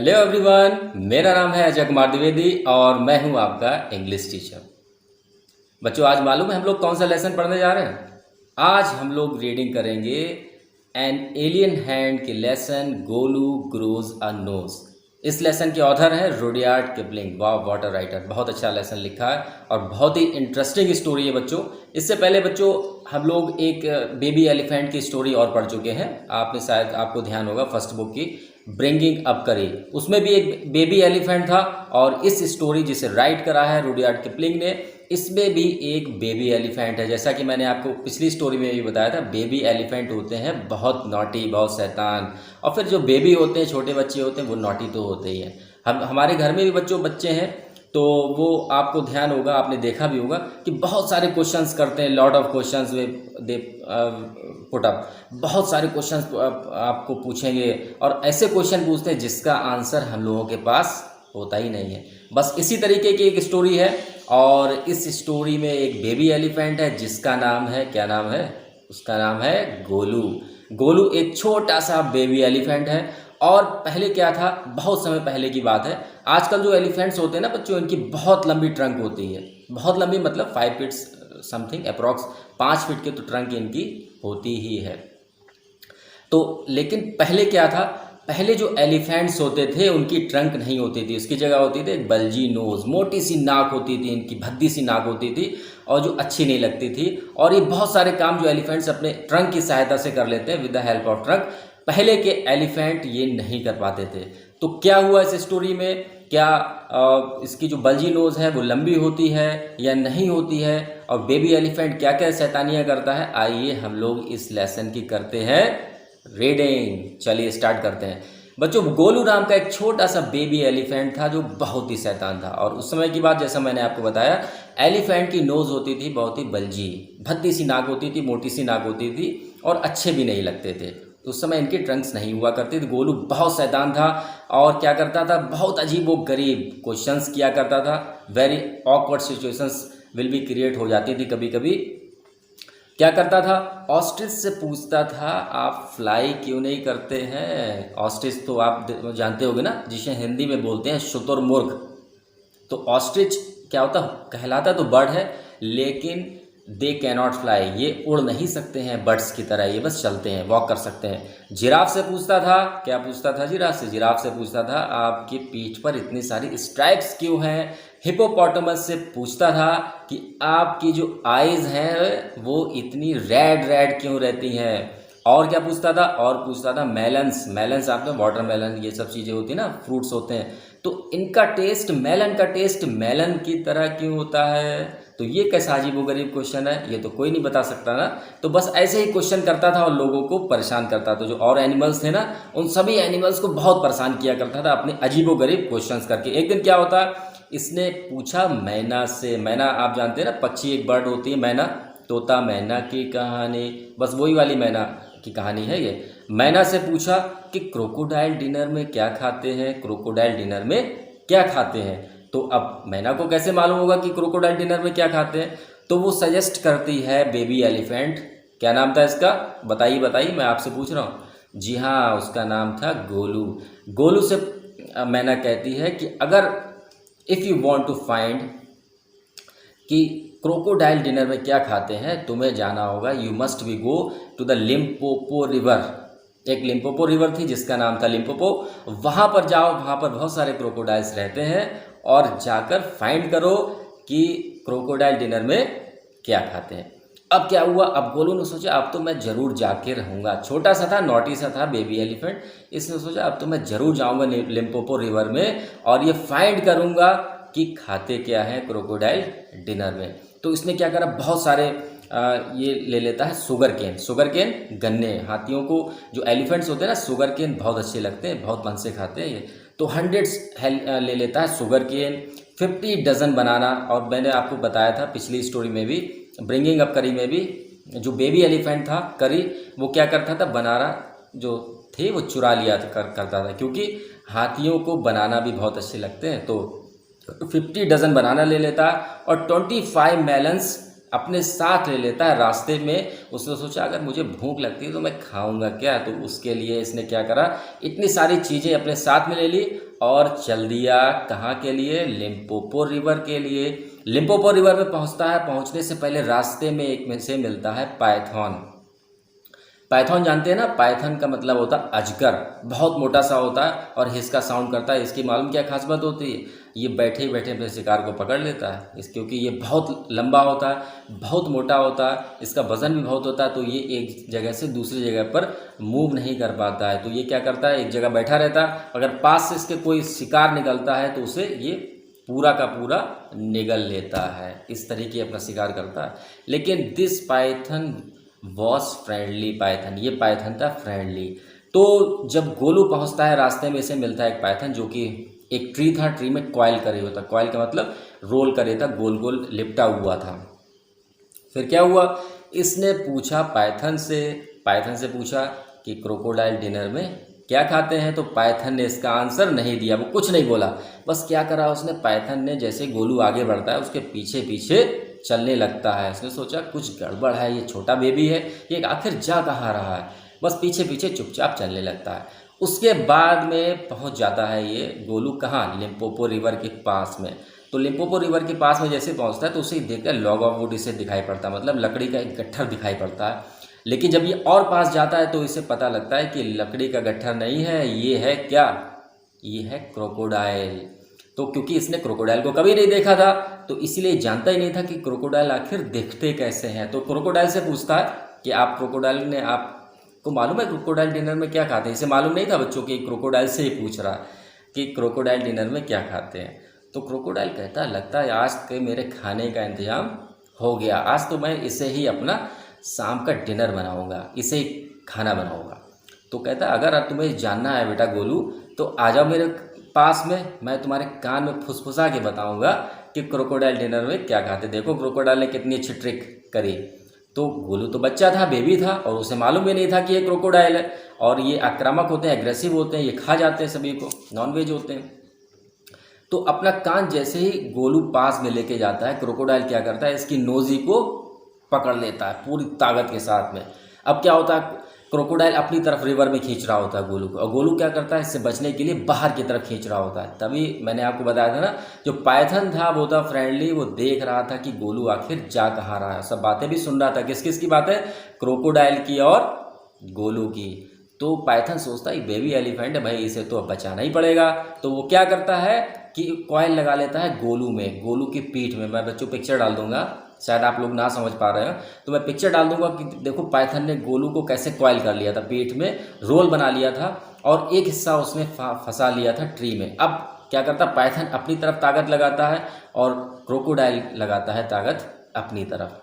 Hello everyone, मेरा नाम है अजय कुमार द्विवेदी और मैं हूं आपका इंग्लिश टीचर। बच्चों, आज मालूम है हम लोग कौन सा लेसन पढ़ने जा रहे हैं? आज हम लोग रीडिंग करेंगे एन एलियन हैंड के लेसन गोलू ग्रोज अ नोज। इस लेसन के ऑथर हैं रुडयार्ड किपलिंग। वाह, व्हाट अ राइटर! बहुत अच्छा लेसन लिखा है और बहुत ही इंटरेस्टिंग स्टोरी है बच्चों। इससे पहले बच्चों हम लोग एक बेबी एलिफेंट की स्टोरी और पढ़ चुके हैं। आपने शायद आपको ध्यान होगा फर्स्ट बुक की ब्रिंगिंग अप करी, उसमें भी एक बेबी एलिफेंट था। और इस स्टोरी जिसे राइट करा है रुडयार्ड किपलिंग ने, इसमें भी एक बेबी एलिफेंट है। जैसा कि मैंने आपको पिछली स्टोरी में भी बताया था, बेबी एलिफेंट होते हैं बहुत नॉटी, बहुत शैतान। और फिर जो बेबी होते हैं, छोटे बच्चे होते हैं, वो नॉटी तो होते ही हैं। हम हमारे घर में भी बच्चे हैं तो वो आपको ध्यान होगा, आपने देखा भी होगा कि बहुत सारे क्वेश्चंस करते हैं। Lot of questions they put up, बहुत सारे क्वेश्चंस आपको पूछेंगे और ऐसे क्वेश्चन पूछते हैं जिसका आंसर हम लोगों के पास होता ही नहीं है। बस इसी तरीके की एक स्टोरी है और इस स्टोरी में एक बेबी एलिफेंट है जिसका नाम है, क्या नाम है? उसका नाम है गोलू। गोलू एक छोटा सा बेबी एलिफेंट है। और पहले क्या था, बहुत समय पहले की बात है। आजकल जो एलिफेंट्स होते हैं ना बच्चों, इनकी बहुत लंबी ट्रंक होती है। बहुत लंबी मतलब 5 फीट समथिंग, अप्रॉक्स 5 फीट की तो ट्रंक इनकी होती ही है। तो लेकिन पहले क्या था, पहले जो एलिफेंट्स होते थे उनकी ट्रंक नहीं होती थी, उसकी जगह होती थी बल्जी नोज, मोटी सी नाक होती थी, इनकी भद्दी सी नाक होती थी और जो अच्छी नहीं लगती थी। और ये बहुत सारे काम जो एलिफेंट्स अपने ट्रंक की सहायता से कर लेते हैं with the help of trunk, पहले के एलिफेंट ये नहीं कर पाते थे। तो क्या हुआ इस स्टोरी में, क्या इसकी जो बल्जी नोज है वो लंबी होती है या नहीं होती है, और बेबी एलिफेंट क्या क्या शैतानियाँ करता है, आइए हम लोग इस लेसन की करते हैं रीडिंग। चलिए स्टार्ट करते हैं बच्चों। गोलू नाम का एक छोटा सा बेबी एलिफेंट था जो बहुत ही शैतान था। और उस समय की बात, जैसा मैंने आपको बताया, एलिफेंट की नोज़ होती थी बहुत ही बल्जी, भद्दी सी नाक होती थी, मोटी सी नाक होती थी और अच्छे भी नहीं लगते थे। उस समय इनके ट्रंक्स नहीं हुआ करते थे। गोलू बहुत शैतान था और क्या करता था, बहुत अजीब व गरीब क्वेश्चंस किया करता था। Very awkward situations will be create हो जाती थी कभी कभी। क्या करता था, ऑस्ट्रिच से पूछता था आप फ्लाई क्यों नहीं करते हैं। ऑस्ट्रिच तो आप जानते होंगे ना, जिसे हिंदी में बोलते हैं शुतुरमुर्ग। तो ऑस्ट्रिच क्या होता, कहलाता तो बर्ड है लेकिन दे कैनॉट फ्लाई, ये उड़ नहीं सकते हैं बर्ड्स की तरह, ये बस चलते हैं, वॉक कर सकते हैं। जिराफ से पूछता था, क्या पूछता था जिराफ से? जिराफ से पूछता था आपकी पीठ पर इतनी सारी स्ट्राइप्स क्यों हैं। हिपोपोटामस से पूछता था कि आपकी जो आइज़ हैं वो इतनी रेड रेड क्यों रहती हैं। और क्या पूछता था, और पूछता था मेलन्स। मेलन्स आपने वाटरमेलन, ये सब चीज़ें होती ना, फ्रूट्स होते हैं, तो इनका टेस्ट, मेलन का टेस्ट मेलन की तरह क्यों होता है। तो ये कैसा अजीबोगरीब क्वेश्चन है, ये तो कोई नहीं बता सकता ना। तो बस ऐसे ही क्वेश्चन करता था और लोगों को परेशान करता था। जो और एनिमल्स थे ना, उन सभी एनिमल्स को बहुत परेशान किया करता था अपने अजीबोगरीब क्वेश्चंस करके। एक दिन क्या होता, इसने पूछा मैना से। मैना आप जानते हैं ना, पक्षी, एक बर्ड होती है मैना, तोता मैना की कहानी, बस वही वाली मैना की कहानी है ये। मैना से पूछा कि क्रोकोडाइल डिनर में क्या खाते हैं, क्रोकोडाइल डिनर में क्या खाते हैं। तो अब मैना को कैसे मालूम होगा कि क्रोकोडाइल डिनर में क्या खाते हैं? तो वो सजेस्ट करती है बेबी एलिफेंट। क्या नाम था इसका, बताइए बताइए, मैं आपसे पूछ रहा हूँ। जी हाँ, उसका नाम था गोलू। गोलू से मैना कहती है कि अगर if you want to find कि क्रोकोडाइल डिनर में क्या खाते हैं, तुम्हें जाना होगा, you must be go to the Limpopo river. एक लिम्पोपो रिवर थी जिसका नाम था लिम्पोपो, वहाँ पर जाओ, वहाँ पर बहुत सारे क्रोकोडाइल्स रहते हैं और जाकर फाइंड करो कि क्रोकोडाइल डिनर में क्या खाते हैं। अब क्या हुआ, अब गोलू ने सोचा अब तो मैं ज़रूर जाके रहूँगा। छोटा सा था, नॉटी सा था बेबी एलिफेंट, इसने सोचा अब तो मैं ज़रूर जाऊँगा लिम्पोपो रिवर में और ये फाइंड करूँगा कि खाते क्या है क्रोकोडाइल डिनर में। तो इसने क्या करा, बहुत सारे ये ले लेता है शुगर केन। शुगर केन गन्ने, हाथियों को, जो एलिफेंट्स होते हैं ना, शुगर केन बहुत अच्छे लगते हैं, बहुत मन से खाते हैं ये। तो 100 ले लेता है शुगर केन, 50 डजन बनाना। और मैंने आपको बताया था पिछली स्टोरी में भी, ब्रिंगिंग अप करी में भी, जो बेबी एलिफेंट था करी, वो क्या करता था, बनाना जो थे वो चुरा लिया करता था, क्योंकि हाथियों को बनाना भी बहुत अच्छे लगते हैं। तो 50 डजन बनाना ले लेता और 25 मेलन्स अपने साथ ले लेता है रास्ते में। उसने सोचा अगर मुझे भूख लगती है तो मैं खाऊंगा क्या, तो उसके लिए इसने क्या करा, इतनी सारी चीज़ें अपने साथ में ले ली और चल दिया कहाँ के लिए, लिम्पोपो रिवर के लिए। लिम्पोपो रिवर में पहुँचता है, पहुँचने से पहले रास्ते में एक में से मिलता है पाइथन। पाइथन जानते हैं ना, पाइथन का मतलब होता है अजगर, बहुत मोटा सा होता है और हिसका साउंड करता है। इसकी मालूम क्या खास बात होती है, ये बैठे बैठे अपने शिकार को पकड़ लेता है क्योंकि ये बहुत लंबा होता है, बहुत मोटा होता है, इसका वजन भी बहुत होता है, तो ये एक जगह से दूसरी जगह पर मूव नहीं कर पाता है। तो ये क्या करता है, एक जगह बैठा रहता है, अगर पास से इसके कोई शिकार निकलता है तो उसे ये पूरा का पूरा निगल लेता है। इस तरीके अपना शिकार करता है। लेकिन this Python was friendly Python, ये पाइथन था फ्रेंडली। तो जब गोलू पहुंचता है रास्ते में इसे मिलता है एक पाइथन, जो कि एक ट्री था, ट्री में कॉइल करे हुआ था, कॉइल का मतलब रोल करे था, गोल गोल लिपटा हुआ था। फिर क्या हुआ, इसने पूछा पाइथन से पूछा कि क्रोकोडाइल डिनर में क्या खाते हैं, तो पाइथन ने इसका आंसर नहीं दिया, वो कुछ नहीं बोला। बस क्या करा उसने, पाइथन ने जैसे गोलू आगे बढ़ता है उसके पीछे पीछे चलने लगता है। उसने सोचा कुछ गड़बड़ है, ये छोटा बेबी है, ये आखिर जा कहाँ रहा है। बस पीछे पीछे चुपचाप चलने लगता है। उसके बाद में पहुंच जाता है ये गोलू कहाँ, लिम्पोपो रिवर के पास में। तो लिम्पोपो रिवर के पास में जैसे पहुंचता है तो उसे देखकर लॉग ऑफ वुड इसे दिखाई पड़ता है, मतलब लकड़ी का एक गट्ठर दिखाई पड़ता है। लेकिन जब ये और पास जाता है तो इसे पता लगता है कि लकड़ी का गट्ठर नहीं है, ये है क्या, ये है क्रोकोडाइल। तो क्योंकि इसने क्रोकोडाइल को कभी नहीं देखा था तो इसलिए जानता ही नहीं था कि क्रोकोडाइल आखिर दिखते कैसे हैं। तो क्रोकोडाइल से पूछता है कि आप क्रोकोडाइल ने, आपको मालूम है क्रोकोडाइल डिनर में क्या खाते हैं। इसे मालूम नहीं था बच्चों कि क्रोकोडाइल से ही पूछ रहा कि क्रोकोडाइल डिनर में क्या खाते हैं। तो क्रोकोडाइल कहता है लगता है आज के मेरे खाने का इंतजाम हो गया, आज तो मैं इसे ही अपना शाम का डिनर बनाऊंगा, इसे ही खाना बनाऊंगा। तो कहता है अगर तुम्हें जानना है बेटा गोलू तो आ जाओ मेरे पास में, मैं तुम्हारे कान में फुसफुसा के बताऊंगा कि क्रोकोडाइल डिनर में क्या खाते। देखो क्रोकोडाइल ने कितनी अच्छी ट्रिक करी। तो गोलू तो बच्चा था, बेबी था, और उसे मालूम भी नहीं था कि ये क्रोकोडाइल है और ये आक्रामक होते हैं, एग्रेसिव होते हैं, ये खा जाते हैं सभी को, नॉनवेज होते हैं। तो अपना कान जैसे ही गोलू पास में लेके जाता है, क्रोकोडाइल क्या करता है, इसकी नोजी को पकड़ लेता है पूरी ताकत के साथ में। अब क्या होता है, क्रोकोडाइल अपनी तरफ रिवर में खींच रहा होता है गोलू को, और गोलू क्या करता है, इससे बचने के लिए बाहर की तरफ खींच रहा होता है। तभी मैंने आपको बताया था ना, जो पाइथन था वो था फ्रेंडली, वो देख रहा था कि गोलू आखिर जा कहाँ रहा है, सब बातें भी सुन रहा था। किस किस की बातें, क्रोकोडाइल की और गोलू की। तो पाइथन सोचता है बेबी एलिफेंट है भाई, इसे तो अब बचाना ही पड़ेगा। तो वो क्या करता है कि कॉइल लगा लेता है गोलू में, गोलू की पीठ में। मैं बच्चों पिक्चर डाल दूंगा, शायद आप लोग ना समझ पा रहे हो तो मैं पिक्चर डाल दूंगा कि देखो पाइथन ने गोलू को कैसे कॉइल कर लिया था, पीठ में रोल बना लिया था और एक हिस्सा उसने फंसा लिया था ट्री में। अब क्या करता, पाइथन अपनी तरफ ताकत लगाता है और क्रोकोडाइल लगाता है ताकत अपनी तरफ।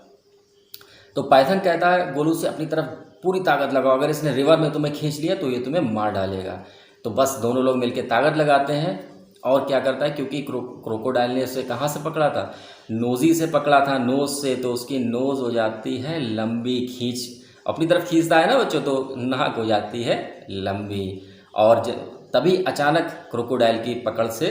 तो पाइथन कहता है गोलू से अपनी तरफ पूरी ताकत लगाओ, अगर इसने रिवर में तुम्हें खींच लिया तो ये तुम्हें मार डालेगा। तो बस दोनों लोग मिलकर ताकत लगाते हैं। और क्या करता है, क्योंकि क्रोकोडाइल ने उसे कहाँ से पकड़ा था, नोजी से पकड़ा था, नोज से, तो उसकी नोज हो जाती है लंबी, खींच अपनी तरफ खींचता है ना बच्चों, तो नाक हो जाती है लंबी। और तभी अचानक क्रोकोडाइल की पकड़ से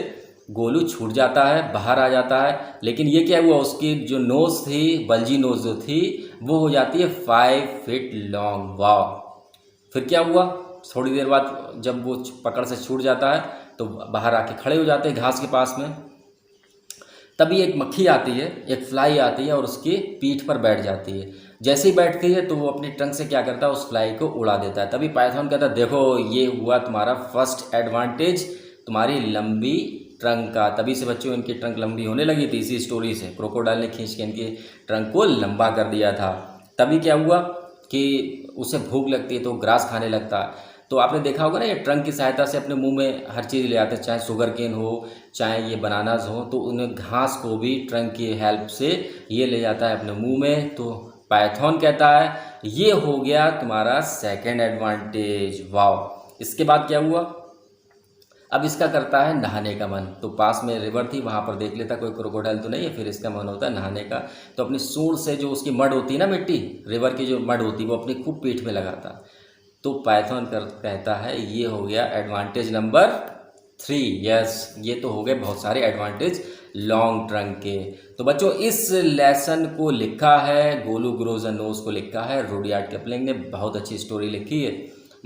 गोलू छूट जाता है, बाहर आ जाता है। लेकिन ये क्या हुआ, उसकी जो नोज थी, बल्जी नोज जो थी, वो हो जाती है 5 फीट लॉन्ग। वाह। फिर क्या हुआ, थोड़ी देर बाद जब वो पकड़ से छूट जाता है तो बाहर आके खड़े हो जाते हैं घास के पास में। तभी एक मक्खी आती है, एक फ्लाई आती है और उसकी पीठ पर बैठ जाती है। जैसे ही बैठती है तो वो अपनी ट्रंक से क्या करता है, उस फ्लाई को उड़ा देता है। तभी पाइथन कहता है देखो ये हुआ तुम्हारा फर्स्ट एडवांटेज, तुम्हारी लंबी ट्रंक का। तभी से बच्चों इनकी ट्रंक लंबी होने लगी थी, इसी स्टोरी से क्रोकोडाइल ने खींच के इनकी ट्रंक को लंबा कर दिया था। तभी क्या हुआ कि उसे भूख लगती है तो ग्रास खाने लगता है। तो आपने देखा होगा ना, ये ट्रंक की सहायता से अपने मुंह में हर चीज़ ले आते हैं, चाहे शुगर केन हो, चाहे ये बनानास हो, तो उन्हें घास को भी ट्रंक की हेल्प से ये ले जाता है अपने मुंह में। तो पाइथन कहता है ये हो गया तुम्हारा सेकंड एडवांटेज। वाह। इसके बाद क्या हुआ, अब इसका करता है नहाने का मन। तो पास में रिवर थी, वहाँ पर देख लेता कोई क्रोकोडाइल तो नहीं है, फिर इसका मन होता है नहाने का। तो अपनी सूंड से जो उसकी मड होती है ना, मिट्टी रिवर की जो मड होती है, वो अपनी खूब पीठ में लगाता। तो पाइथन कहता है ये हो गया एडवांटेज नंबर 3। यस, ये तो हो गए बहुत सारे एडवांटेज लॉन्ग ट्रंक के। तो बच्चों इस लेसन को लिखा है गोलू ग्रोज एंड नोज को लिखा है रुडयार्ड किपलिंग ने। बहुत अच्छी स्टोरी लिखी है,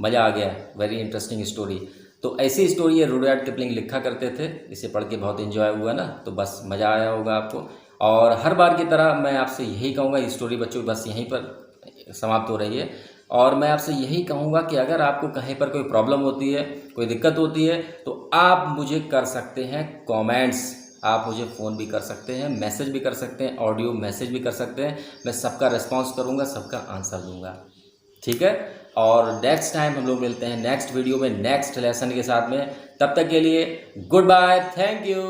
मज़ा आ गया, वेरी इंटरेस्टिंग स्टोरी। तो ऐसी स्टोरी ये रुडयार्ड किपलिंग लिखा करते थे, इसे पढ़ के बहुत इन्जॉय हुआ ना, तो बस मज़ा आया होगा आपको। और हर बार की तरह मैं आपसे यही कहूँगा, ये स्टोरी बच्चों बस यहीं पर समाप्त हो रही है। और मैं आपसे यही कहूँगा कि अगर आपको कहीं पर कोई प्रॉब्लम होती है, कोई दिक्कत होती है, तो आप मुझे कर सकते हैं कमेंट्स, आप मुझे फ़ोन भी कर सकते हैं, मैसेज भी कर सकते हैं, ऑडियो मैसेज भी कर सकते हैं। मैं सबका रिस्पॉन्स करूँगा, सबका आंसर दूँगा, ठीक है। और नेक्स्ट टाइम हम लोग मिलते हैं नेक्स्ट वीडियो में नेक्स्ट लेसन के साथ में। तब तक के लिए गुड बाय, थैंक यू।